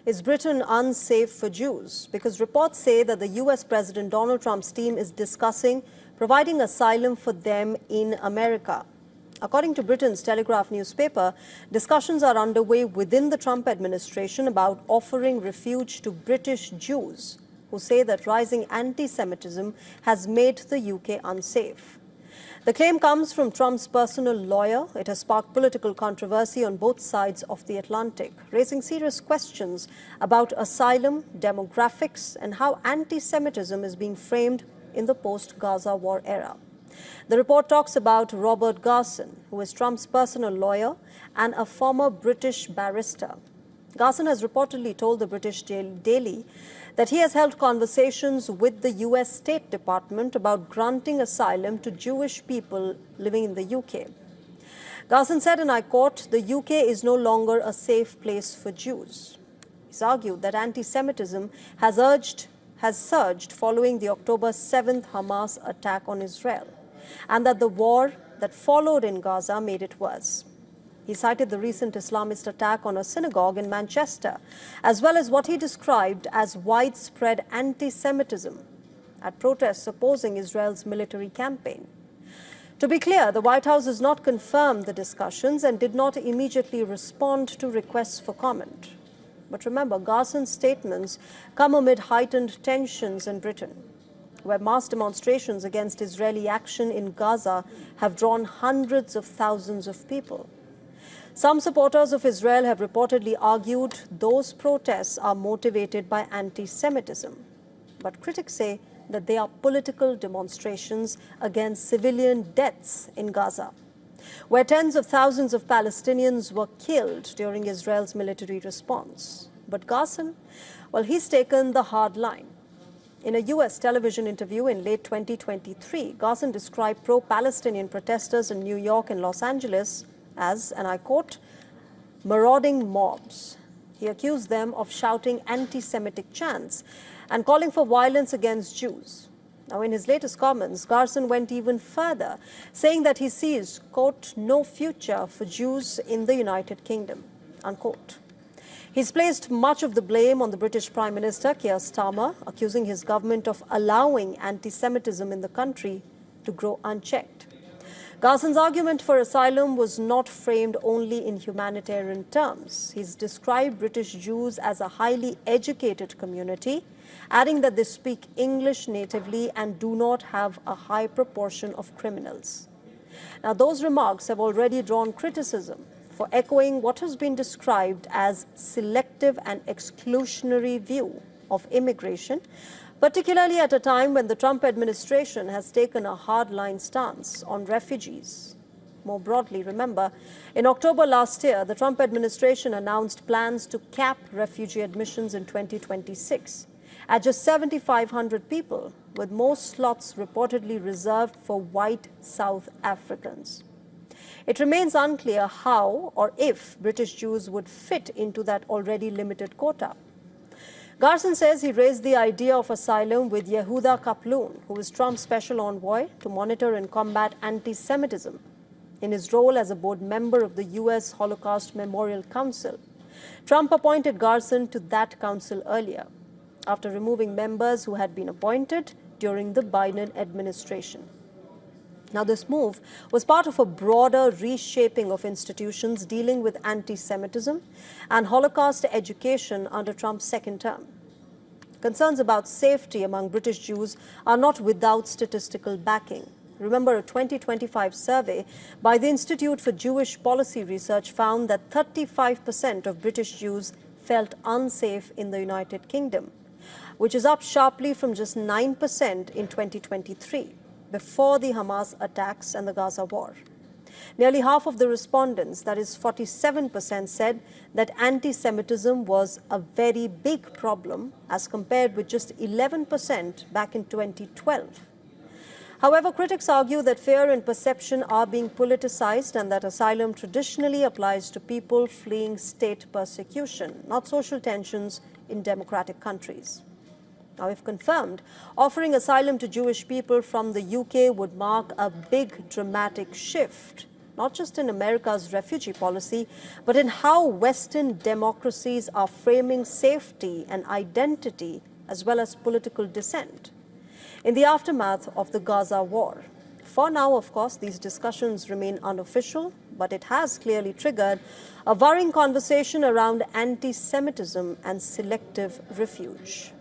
Is Britain unsafe for Jews? Because reports say that the US President Donald Trump's team is discussing providing asylum for them in America. According to Britain's Telegraph newspaper, discussions are underway within the Trump administration about offering refuge to British Jews who say that rising anti-Semitism has made the UK unsafe. The claim comes from Trump's personal lawyer. It has sparked political controversy on both sides of the Atlantic, raising serious questions about asylum, demographics, and how anti-Semitism is being framed in the post-Gaza war era. The report talks about Robert Garson, who is Trump's personal lawyer and a former British barrister. Garson has reportedly told the British Daily that he has held conversations with the US State Department about granting asylum to Jewish people living in the UK. Garson said, and I quote, "The UK is no longer a safe place for Jews." He's argued that anti-Semitism has surged following the October 7th Hamas attack on Israel, and that the war that followed in Gaza made it worse. He cited the recent Islamist attack on a synagogue in Manchester, as well as what he described as widespread anti-Semitism at protests opposing Israel's military campaign. To be clear, the White House has not confirmed the discussions and did not immediately respond to requests for comment. But remember, Garson's statements come amid heightened tensions in Britain, where mass demonstrations against Israeli action in Gaza have drawn hundreds of thousands of people. Some supporters of Israel have reportedly argued those protests are motivated by anti-Semitism. But critics say that they are political demonstrations against civilian deaths in Gaza, where tens of thousands of Palestinians were killed during Israel's military response. But Garson, well, he's taken the hard line. In a US television interview in late 2023, Garson described pro-Palestinian protesters in New York and Los Angeles as, and I quote, marauding mobs. He accused them of shouting anti-Semitic chants and calling for violence against Jews. Now, in his latest comments, Garson went even further, saying that he sees, quote, no future for Jews in the United Kingdom, unquote. He's placed much of the blame on the British Prime Minister, Keir Starmer, accusing his government of allowing anti-Semitism in the country to grow unchecked. Garson's argument for asylum was not framed only in humanitarian terms. He's described British Jews as a highly educated community, adding that they speak English natively and do not have a high proportion of criminals. Now, those remarks have already drawn criticism for echoing what has been described as selective and exclusionary view of immigration, particularly at a time when the Trump administration has taken a hardline stance on refugees. More broadly, remember, in October last year, the Trump administration announced plans to cap refugee admissions in 2026 at just 7,500 people, with most slots reportedly reserved for white South Africans. It remains unclear how or if British Jews would fit into that already limited quota. Garson says he raised the idea of asylum with Yehuda Kaplan, who is Trump's special envoy to monitor and combat anti-Semitism, in his role as a board member of the U.S. Holocaust Memorial Council. Trump appointed Garson to that council earlier, after removing members who had been appointed during the Biden administration. Now, this move was part of a broader reshaping of institutions dealing with anti-Semitism and Holocaust education under Trump's second term. Concerns about safety among British Jews are not without statistical backing. Remember, a 2025 survey by the Institute for Jewish Policy Research found that 35% of British Jews felt unsafe in the United Kingdom, which is up sharply from just 9% in 2023. Before the Hamas attacks and the Gaza war. Nearly half of the respondents, that is 47%, said that anti-Semitism was a very big problem as compared with just 11% back in 2012. However, critics argue that fear and perception are being politicized and that asylum traditionally applies to people fleeing state persecution, not social tensions in democratic countries. Now, if confirmed, offering asylum to Jewish people from the UK would mark a big dramatic shift not just in America's refugee policy, but in how Western democracies are framing safety and identity as well as political dissent in the aftermath of the Gaza war. For now, of course, these discussions remain unofficial, but it has clearly triggered a worrying conversation around anti-Semitism and selective refuge.